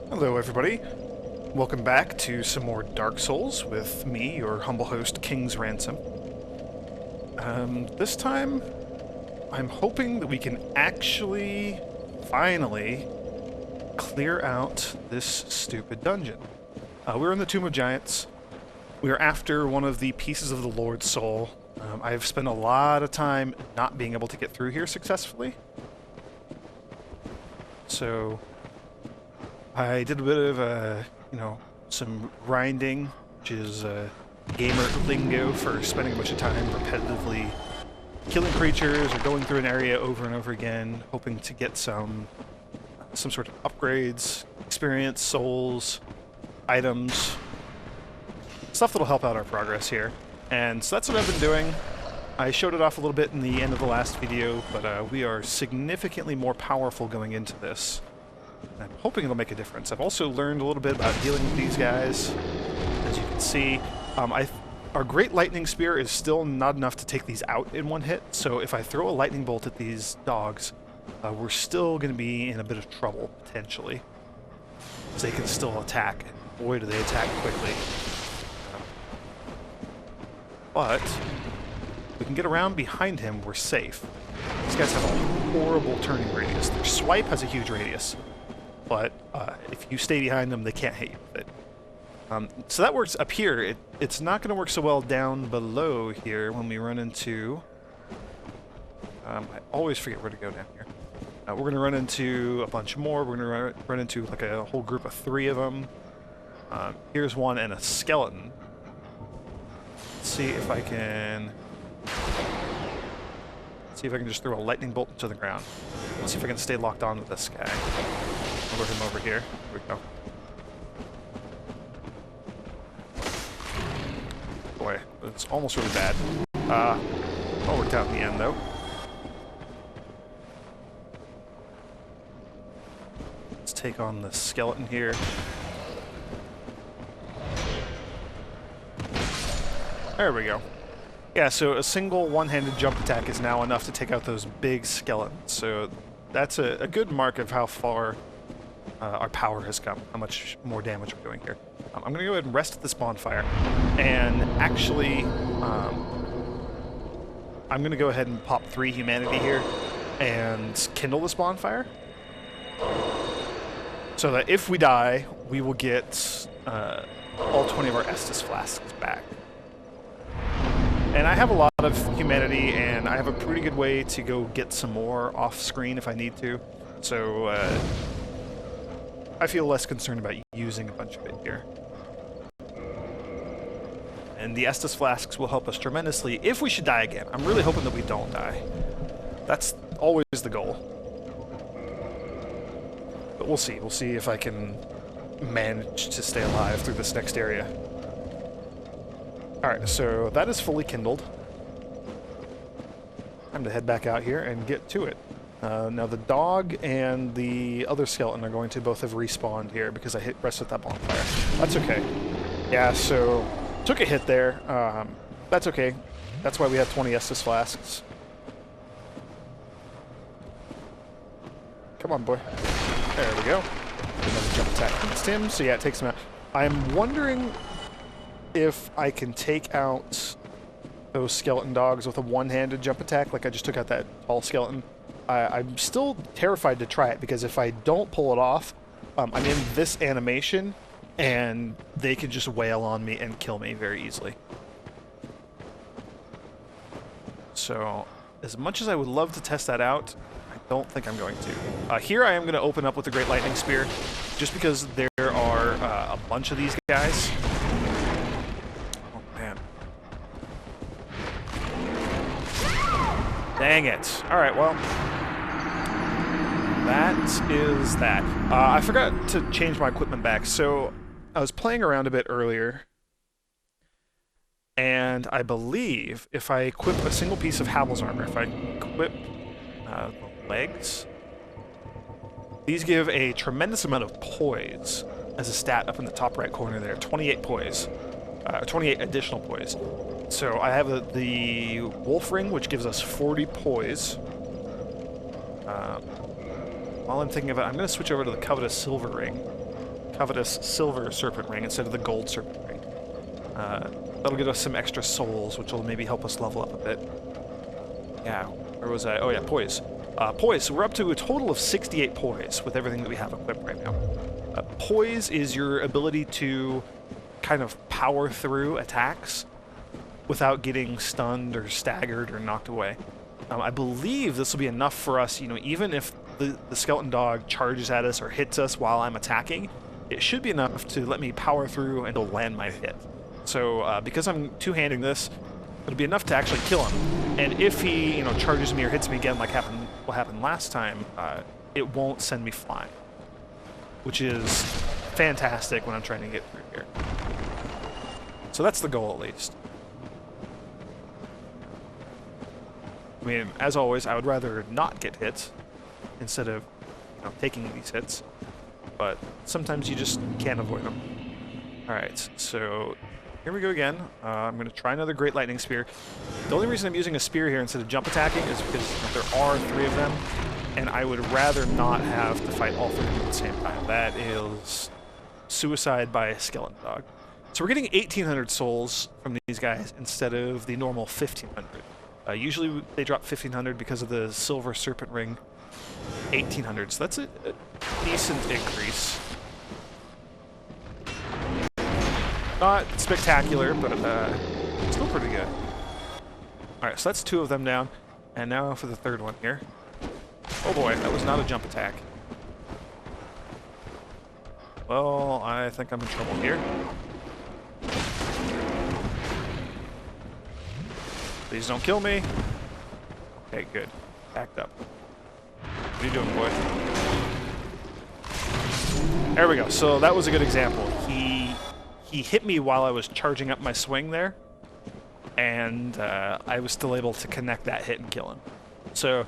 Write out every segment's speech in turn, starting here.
Hello everybody, welcome back to some more Dark Souls with me, your humble host, King's Ransom. This time, I'm hoping that we can actually, finally, clear out this stupid dungeon. We're in the Tomb of Giants. We are after one of the pieces of the Lord's Soul. I've spent a lot of time not being able to get through here successfully. So I did a bit of, some grinding, which is gamer lingo for spending a bunch of time repetitively killing creatures or going through an area over and over again, hoping to get some sort of upgrades, experience, souls, items, stuff that'll help out our progress here. And so that's what I've been doing. I showed it off a little bit in the end of the last video, but we are significantly more powerful going into this. I'm hoping it'll make a difference. I've also learned a little bit about dealing with these guys. As you can see, our Great Lightning Spear is still not enough to take these out in one hit, so if I throw a lightning bolt at these dogs, we're still going to be in a bit of trouble, potentially. Because they can still attack. Boy, do they attack quickly. But if we can get around behind him, we're safe. These guys have a horrible turning radius. Their swipe has a huge radius, but if you stay behind them, they can't hit you with it. So that works up here. It's not going to work so well down below here when we run into... I always forget where to go down here. We're going to run into a bunch more. We're going to run into like a whole group of 3 of them. Here's one and a skeleton. Let's see if I can... See if I can just throw a lightning bolt into the ground. Let's see if I can stay locked on with this guy. I'll lure him over here. Here we go. Boy, it's almost really bad. All worked out in the end, though. Let's take on the skeleton here. There we go. Yeah, so a single one-handed jump attack is now enough to take out those big skeletons. So that's a good mark of how far our power has come, how much more damage we're doing here. I'm going to go ahead and rest at this bonfire. And actually, I'm going to go ahead and pop 3 humanity here and kindle this bonfire. So that if we die, we will get all 20 of our Estus flasks back. And I have a lot of humanity, and I have a pretty good way to go get some more off-screen if I need to. So, I feel less concerned about using a bunch of it here. And the Estus flasks will help us tremendously if we should die again. I'm really hoping that we don't die. That's always the goal. But we'll see. We'll see if I can manage to stay alive through this next area. Alright, so that is fully kindled. Time to head back out here and get to it. Now the dog and the other skeleton are going to both have respawned here because I hit rest at that bonfire. That's okay. Yeah, so took a hit there. That's okay. That's why we have 20 Estus flasks. Come on, boy. There we go. Another jump attack against him. So yeah, it takes him out. I'm wondering if I can take out those skeleton dogs with a one-handed jump attack, like I just took out that tall skeleton. I'm still terrified to try it, because if I don't pull it off, I'm in this animation, and they can just wail on me and kill me very easily. So, as much as I would love to test that out, I don't think I'm going to. Here I am going to open up with the Great Lightning Spear, just because there are a bunch of these guys. Dang it. Alright, well, that is that. I forgot to change my equipment back, so I was playing around a bit earlier, and I believe if I equip a single piece of Havel's armor, if I equip the legs, these give a tremendous amount of poise as a stat up in the top right corner there. 28 poise. 28 additional poise. So I have the Wolf Ring, which gives us 40 poise. While I'm thinking of it, I'm going to switch over to the Covetous Silver Ring, covetous silver serpent ring instead of the gold serpent ring. That'll get us some extra souls, which will maybe help us level up a bit. Yeah, where was I? Oh yeah, poise. Poise, so we're up to a total of 68 poise with everything that we have equipped right now. Poise is your ability to kind of power through attacks without getting stunned or staggered or knocked away. I believe this will be enough for us, you know, even if the skeleton dog charges at us or hits us while I'm attacking, it should be enough to let me power through and it'll land my hit. So because I'm two-handing this, it'll be enough to actually kill him. And if he, you know, charges me or hits me again like what happened last time, it won't send me flying, which is fantastic when I'm trying to get through here. So that's the goal, at least. I mean, as always, I would rather not get hit instead of, you know, taking these hits, but sometimes you just can't avoid them. Alright, so here we go again. I'm going to try another Great Lightning Spear. The only reason I'm using a spear here instead of jump attacking is because there are 3 of them, and I would rather not have to fight all 3 of them at the same time. That is suicide by a skeleton dog. So we're getting 1,800 souls from these guys instead of the normal 1,500. Usually they drop 1,500 because of the silver serpent ring. 1,800, so that's a decent increase. Not spectacular, but still pretty good. Alright, so that's 2 of them down. And now for the 3rd one here. Oh boy, that was not a jump attack. Well, I think I'm in trouble here. Please don't kill me. Okay, good. Backed up. What are you doing, boy? There we go. So that was a good example. He hit me while I was charging up my swing there, and I was still able to connect that hit and kill him. So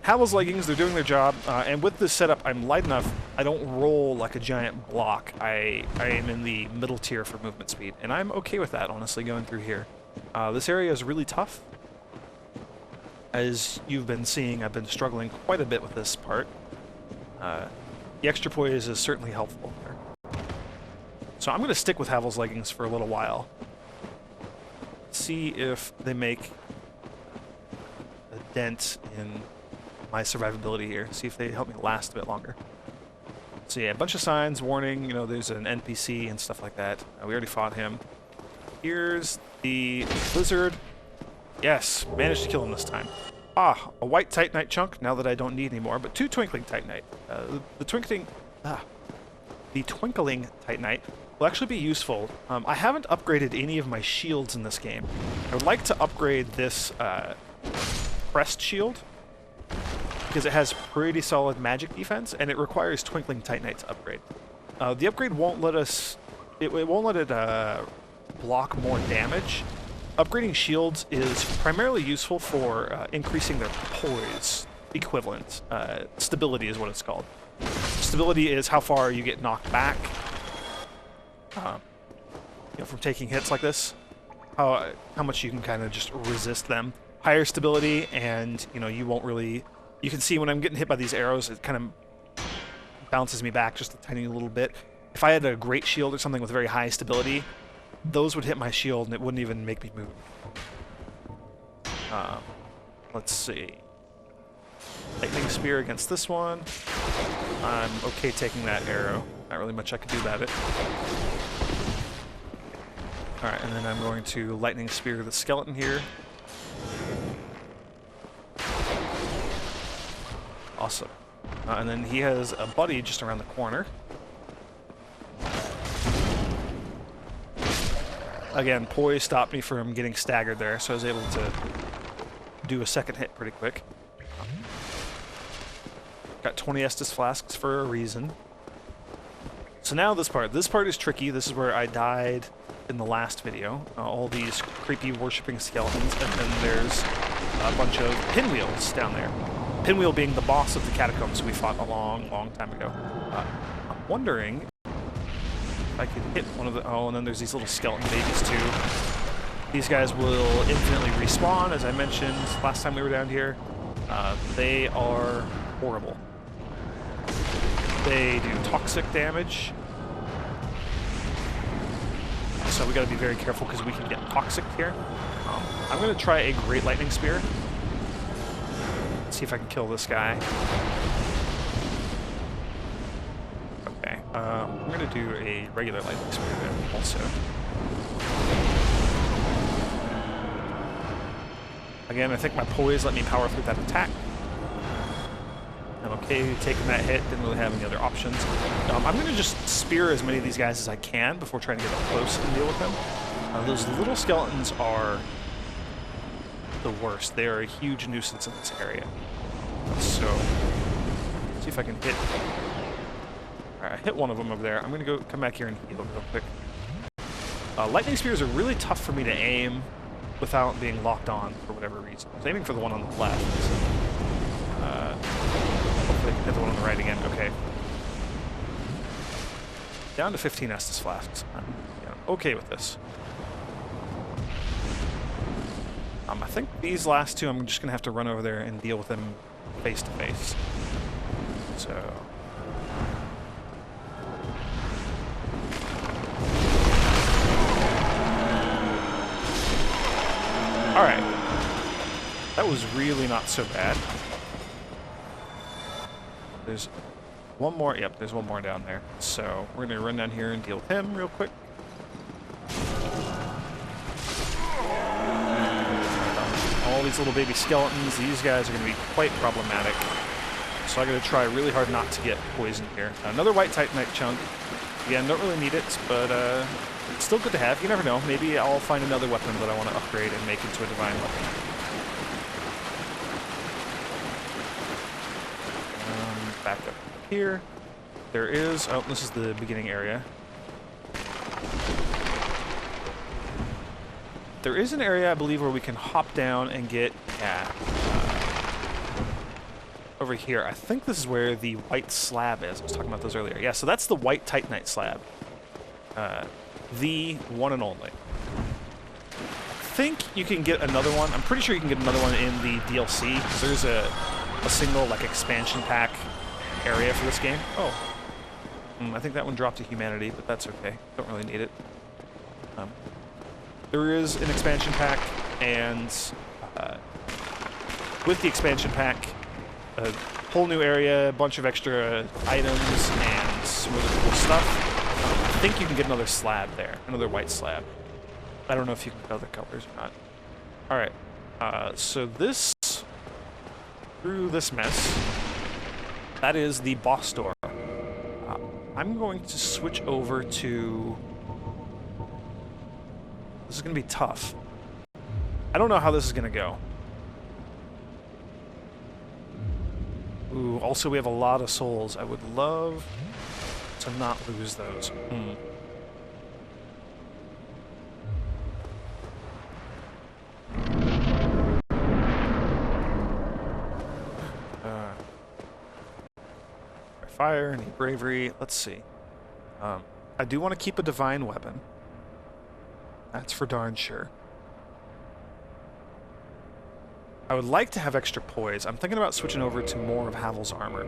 Havel's leggings, they're doing their job, and with this setup, I'm light enough. I don't roll like a giant block. I am in the middle tier for movement speed, and I'm okay with that, honestly, going through here. This area is really tough. As you've been seeing, I've been struggling quite a bit with this part. The extra poise is certainly helpful there. So I'm going to stick with Havel's leggings for a little while. See if they make a dent in my survivability here. See if they help me last a bit longer. So yeah, a bunch of signs, warning, you know, there's an NPC and stuff like that. We already fought him. Here's the lizard. Yes, managed to kill him this time. Ah, a white Titanite chunk, now that I don't need anymore, but 2 twinkling Titanite. The twinkling Titanite will actually be useful. I haven't upgraded any of my shields in this game. I would like to upgrade this crest shield, because it has pretty solid magic defense, and it requires twinkling Titanite to upgrade. The upgrade won't let us... It won't let it block more damage. Upgrading shields is primarily useful for increasing their poise equivalent. Stability is what it's called. Stability is how far you get knocked back you know, from taking hits like this. How much you can kind of just resist them. Higher stability, and you know, you won't really... You can see when I'm getting hit by these arrows, it kind of bounces me back just a tiny little bit. If I had a great shield or something with very high stability, those would hit my shield and it wouldn't even make me move. Let's see. Lightning Spear against this one. I'm okay taking that arrow. Not really much I can do about it. Alright, and then I'm going to Lightning Spear the skeleton here. Awesome. And then he has a buddy just around the corner. Again, poise stopped me from getting staggered there, so I was able to do a second hit pretty quick. Got 20 Estus flasks for a reason. So now this part. This part is tricky. This is where I died in the last video. All these creepy worshipping skeletons, and then there's a bunch of pinwheels down there. Pinwheel being the boss of the catacombs we fought a long, long time ago. I'm wondering if I could hit one of the... Oh, and then there's these little skeleton babies too. These guys will infinitely respawn, as I mentioned last time we were down here. They are horrible. They do toxic damage, so we got to be very careful because we can get toxic here. I'm going to try a Great Lightning Spear. See if I can kill this guy. Okay, I'm going to do a regular Lightning Spear there also. Again, I think my poise let me power through that attack. I'm okay taking that hit, didn't really have any other options. I'm going to just spear as many of these guys as I can before trying to get up close and deal with them. Those little skeletons are the worst. They are a huge nuisance in this area. So, let's see if I can hit... Alright, I hit one of them over there. I'm going to come back here and heal real quick. Lightning spears are really tough for me to aim without being locked on for whatever reason. I was aiming for the one on the left. Hopefully I can hit the one on the right again. Okay. Down to 15 Estus flasks. I'm okay with this. I think these last two I'm just going to have to run over there and deal with them face to face. So... Alright. That was really not so bad. There's one more. Yep, there's one more down there. So we're going to run down here and deal with him real quick. All these little baby skeletons, these guys are going to be quite problematic. So I'm going to try really hard not to get poisoned here. Another white Titanite chunk. Again, don't really need it, but it's still good to have. You never know. Maybe I'll find another weapon that I want to upgrade and make into a divine weapon. Back up here. There is... Oh, this is the beginning area. There is an area, I believe, where we can hop down and get... Yeah. Over here. I think this is where the white slab is. I was talking about those earlier. Yeah, so that's the white Titanite slab. The one and only. I think you can get another one. I'm pretty sure you can get another one in the DLC. Because there's a single, like, expansion pack area for this game. Oh. I think that one dropped to humanity, but that's okay. Don't really need it. There is an expansion pack, and with the expansion pack, a whole new area, a bunch of extra items, and some really cool stuff. I think you can get another slab there, another white slab. I don't know if you can get other colors or not. Alright, so this, through this mess, that is the boss door. I'm going to switch over to... This is going to be tough. I don't know how this is going to go. Ooh, also we have a lot of souls. I would love to not lose those. Fire, any bravery. Let's see. I do want to keep a divine weapon. That's for darn sure. I would like to have extra poise. I'm thinking about switching over to more of Havel's armor.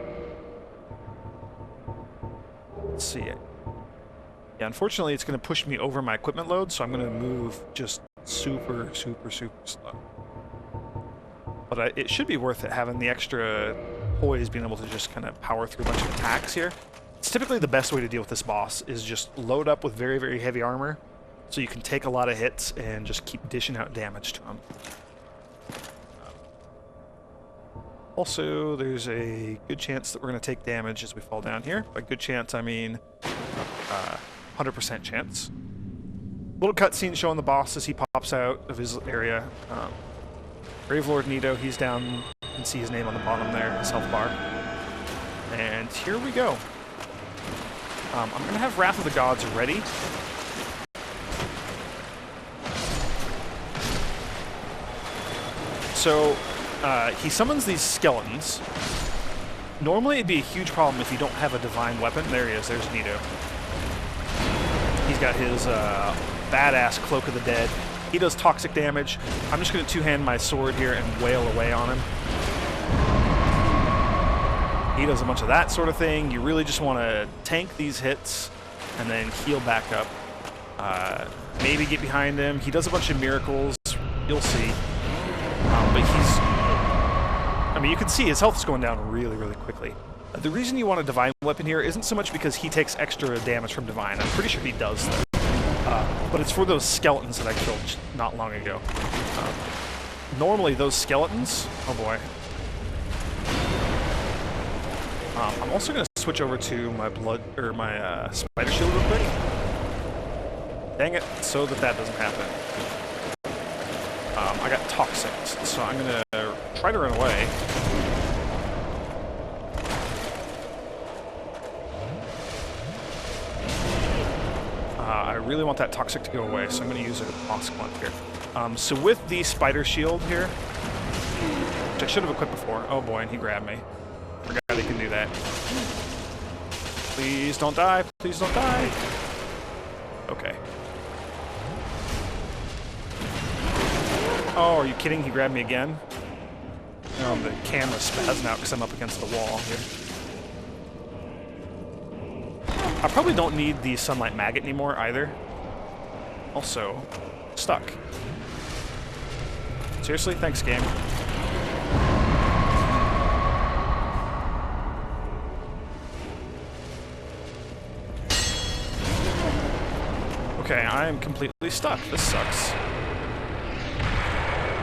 Let's see it. Yeah, unfortunately, it's going to push me over my equipment load, so I'm going to move just super, super, super slow. But it should be worth it, having the extra poise, being able to just kind of power through a bunch of attacks here. It's typically the best way to deal with this boss, is just load up with very, very heavy armor, so you can take a lot of hits and just keep dishing out damage to him. Also, there's a good chance that we're going to take damage as we fall down here. By good chance, I mean 100% chance. Little cutscene showing the boss as he pops out of his area. Gravelord Nito, he's down. You can see his name on the bottom there, his health bar. And here we go. I'm going to have Wrath of the Gods ready. So, he summons these skeletons. Normally it'd be a huge problem if you don't have a divine weapon. There he is, there's Nito. He's got his badass Cloak of the Dead. He does toxic damage. I'm just going to two-hand my sword here and wail away on him. He does a bunch of that sort of thing. You really just want to tank these hits and then heal back up. Maybe get behind him. He does a bunch of miracles. You'll see. But he's... I mean, you can see his health is going down really, really quickly. The reason you want a Divine Weapon here isn't so much because he takes extra damage from Divine. I'm pretty sure he does, though. But it's for those skeletons that I killed not long ago. Normally, those skeletons... Oh, boy. I'm also going to switch over to my my spider shield real quick. Dang it, so that doesn't happen. I got toxics, so I'm going to try to run away. I really want that toxic to go away, so I'm going to use a Moss Glint here. So with the spider shield here, which I should have equipped before. Oh boy, and he grabbed me. Forgot he can do that. Please don't die. Please don't die. Okay. Oh, are you kidding? He grabbed me again? The camera's spazzing out because I'm up against the wall here. I probably don't need the Sunlight Maggot anymore either. Also, stuck. Seriously? Thanks, game. Okay, I am completely stuck. This sucks.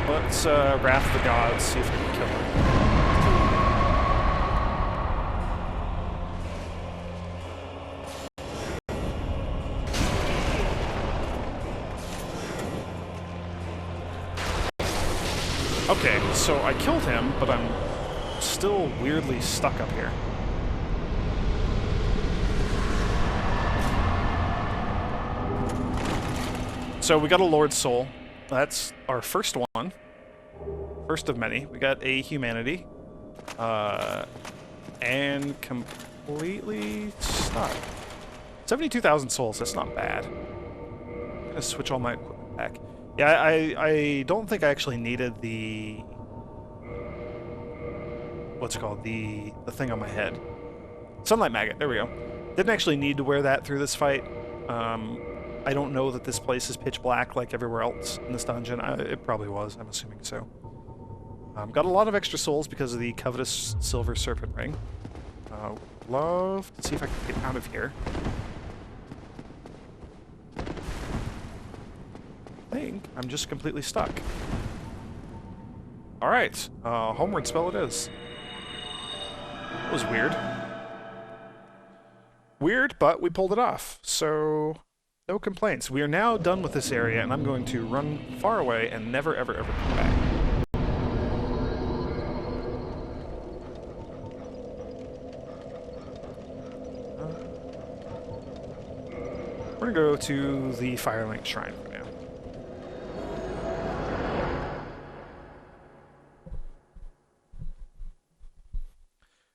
Let's Wrath the Gods, see if we can kill him. Okay, so I killed him, but I'm still weirdly stuck up here. So we got a Lord Soul. That's our first one. First of many. We got a Humanity. And completely stuck. 72,000 souls, that's not bad. I'm gonna switch all my equipment back. Yeah, I don't think I actually needed the... What's it called? The thing on my head. Sunlight Maggot, there we go. Didn't actually need to wear that through this fight. I don't know that this place is pitch black like everywhere else in this dungeon. It probably was, I'm assuming so. Got a lot of extra souls because of the covetous Silver Serpent Ring. Love to see if I can get out of here. I think I'm just completely stuck. Alright, homeward spell it is. That was weird. Weird, but we pulled it off, so no complaints. We are now done with this area, and I'm going to run far away and never, ever, ever come back. We're gonna go to the Firelink Shrine for now.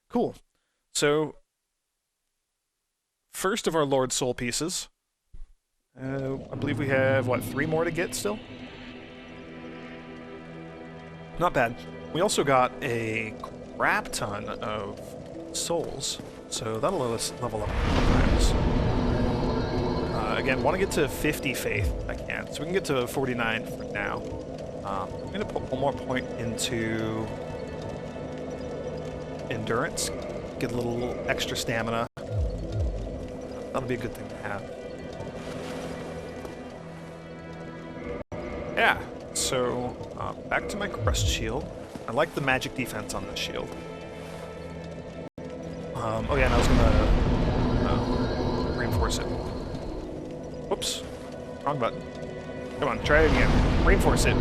Cool. So, first of our Lord Soul pieces. I believe we have, what, 3 more to get still? Not bad. We also got a crap ton of souls, so that'll let us level up a couple times. Again, want to get to 50 faith if I can, so we can get to 49 for now. I'm going to put one more point into endurance, get a little extra stamina. That'll be a good thing to have. Yeah, so back to my crest shield. I like the magic defense on this shield. Oh yeah, and I was gonna reinforce it. Whoops, wrong button. Come on, try it again. Reinforce it.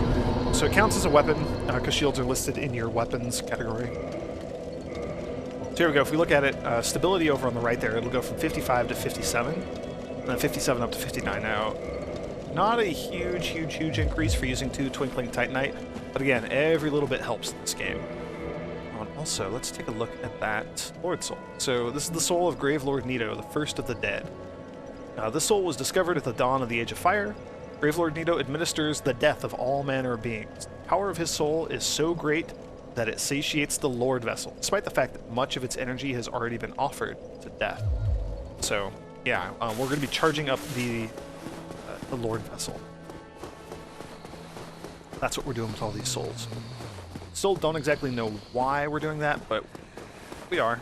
So it counts as a weapon, because shields are listed in your weapons category. So here we go, if we look at it, stability over on the right there, it'll go from 55 to 57, and then 57 up to 59 now. Not a huge increase for using 2 Twinkling Titanite, but again, every little bit helps in this game. Oh, and also, let's take a look at that Lord Soul. So this is the soul of Gravelord Nito, the first of the dead. This soul was discovered at the dawn of the Age of Fire. Gravelord Nito administers the death of all manner of beings. The power of his soul is so great that it satiates the Lord Vessel, despite the fact that much of its energy has already been offered to death. So, yeah, we're going to be charging up the the Lord Vessel. That's what we're doing with all these souls. Still don't exactly know why we're doing that, but we are.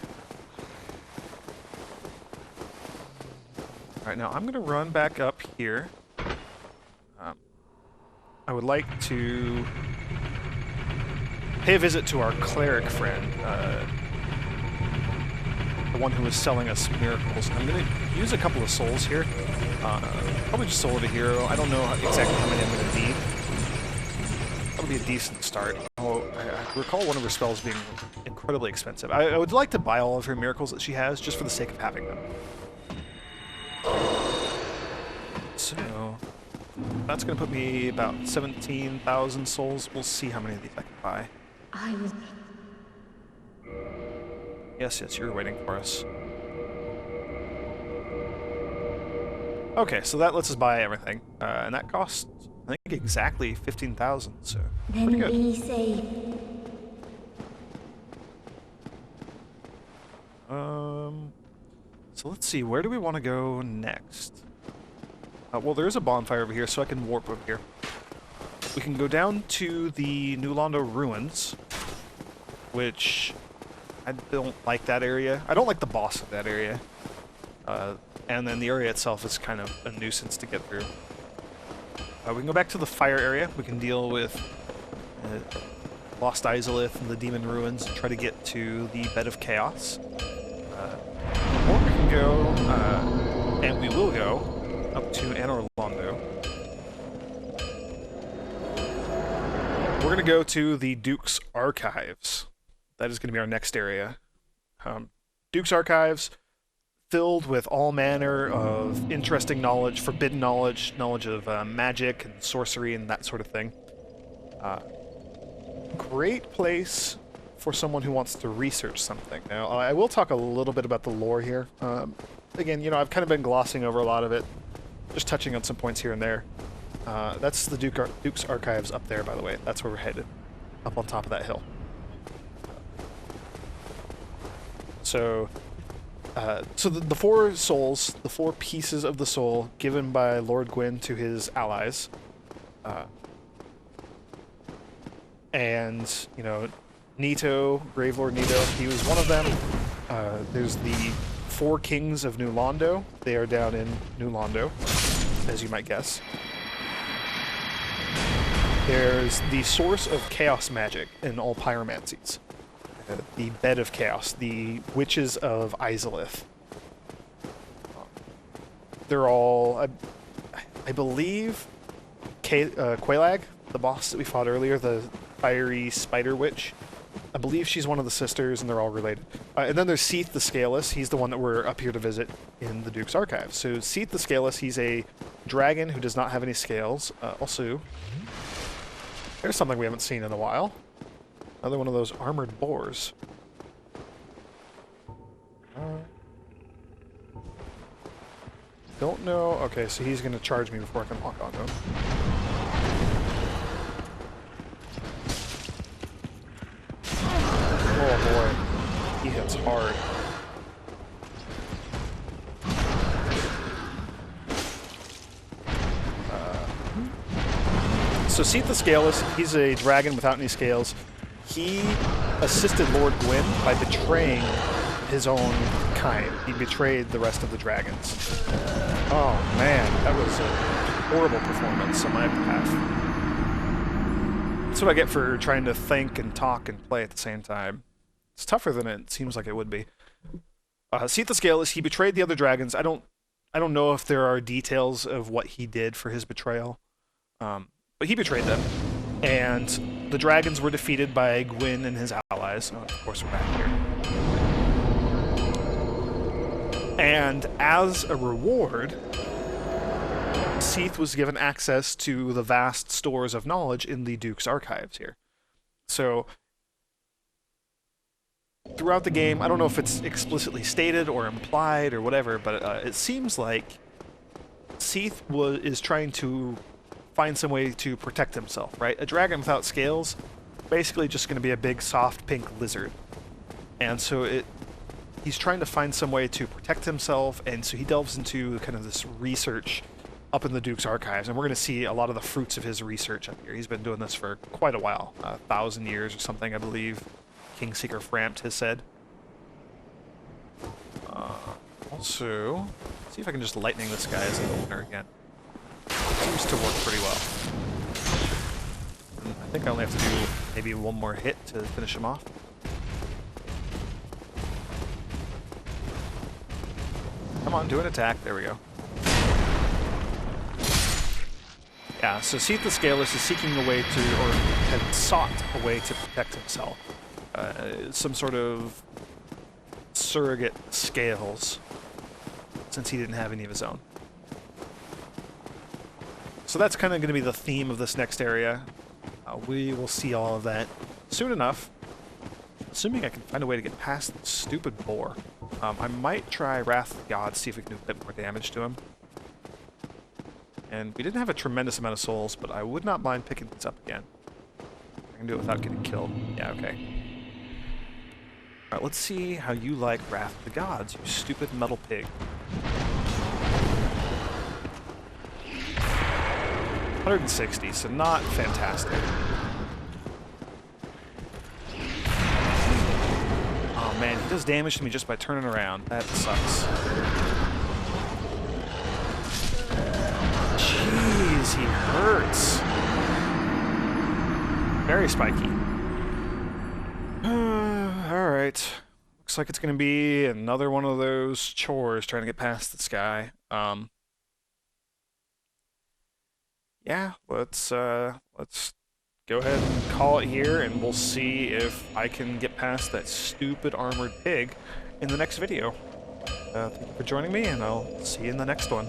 Alright, now I'm going to run back up here. I would like to pay a visit to our cleric friend, the one who was selling us miracles. I'm going to use a couple of souls here. Probably just soul of a hero. I don't know exactly how many I'm going to need. That'll be a decent start. Oh, I recall one of her spells being incredibly expensive. I would like to buy all of her miracles that she has just for the sake of having them. So that's going to put me about 17,000 souls. We'll see how many of these I can buy. Yes, you're waiting for us. Okay, so that lets us buy everything. And that costs, I think, exactly 15,000, so pretty good. Then we say... So let's see, where do we want to go next? Well, there is a bonfire over here, so I can warp over here. We can go down to the New Londo ruins, which I don't like that area. I don't like the boss of that area. And then the area itself is kind of a nuisance to get through. We can go back to the fire area. We can deal with Lost Izalith and the Demon Ruins and try to get to the Bed of Chaos. Or we can go, and we will go, up to Anor Londo. We're going to go to the Duke's Archives. That is going to be our next area. Duke's Archives, filled with all manner of interesting knowledge, forbidden knowledge, knowledge of magic and sorcery and that sort of thing. Great place for someone who wants to research something. Now, I will talk a little bit about the lore here. Again, you know, I've kind of been glossing over a lot of it, just touching on some points here and there. That's the Duke's Archives up there, by the way. That's where we're headed, up on top of that hill. So the four souls, the four pieces of the soul given by Lord Gwyn to his allies, and, you know, Nito, Gravelord Nito, he was one of them. There's the four kings of New Londo. They are down in New Londo, as you might guess. There's the source of chaos magic in all pyromancies. The Bed of Chaos, the Witches of Izalith. They're all, I believe, Quelaag, the boss that we fought earlier, the fiery spider witch. I believe she's one of the sisters, and they're all related. And then there's Seath the Scaleless. He's the one that we're up here to visit in the Duke's Archives. So Seath the Scaleless, he's a dragon who does not have any scales. Also, there's something we haven't seen in a while. Another one of those armored boars. Don't know. Okay, so he's going to charge me before I can lock onto him. Oh boy, he hits hard. So Seath the Scaleless, he's a dragon without any scales. He assisted Lord Gwyn by betraying his own kind. He betrayed the rest of the dragons. Oh man, that was a horrible performance on my behalf. That's what I get for trying to think and talk and play at the same time. It's tougher than it seems like it would be. Seath the Scaleless, he betrayed the other dragons. I don't know if there are details of what he did for his betrayal, but he betrayed them. And the dragons were defeated by Gwyn and his allies. Oh, of course, we're back here. And as a reward, Seath was given access to the vast stores of knowledge in the Duke's Archives here. So, throughout the game, I don't know if it's explicitly stated or implied or whatever, but it seems like Seath is trying to find some way to protect himself, right? A dragon without scales, basically just going to be a big soft pink lizard. And so he's trying to find some way to protect himself, and so he delves into kind of this research up in the Duke's archives, and we're going to see a lot of the fruits of his research up here. He's been doing this for quite a while, 1,000 years or something, I believe. Kingseeker Frampt has said. Also, see if I can just lightning this guy as an opener again. Seems to work pretty well. And I think I only have to do maybe one more hit to finish him off. Come on, do an attack. There we go. Yeah, so Seath the Scaleless is seeking a way to, or had sought a way to protect himself. Some sort of surrogate scales, since he didn't have any of his own. So that's kind of going to be the theme of this next area. We will see all of that soon enough, assuming I can find a way to get past the stupid boar. I might try Wrath of God, see if we can do a bit more damage to him. And we didn't have a tremendous amount of souls, but I would not mind picking these up again. I can do it without getting killed. Yeah, okay. Alright, let's see how you like Wrath of the Gods, you stupid metal pig. 160, so not fantastic. Oh man, he does damage to me just by turning around. That sucks. Jeez, he hurts. Very spiky. Alright. Looks like it's going to be another one of those chores trying to get past this guy. Yeah, let's go ahead and call it here, and we'll see if I can get past that stupid armored pig in the next video. Thank you for joining me, and I'll see you in the next one.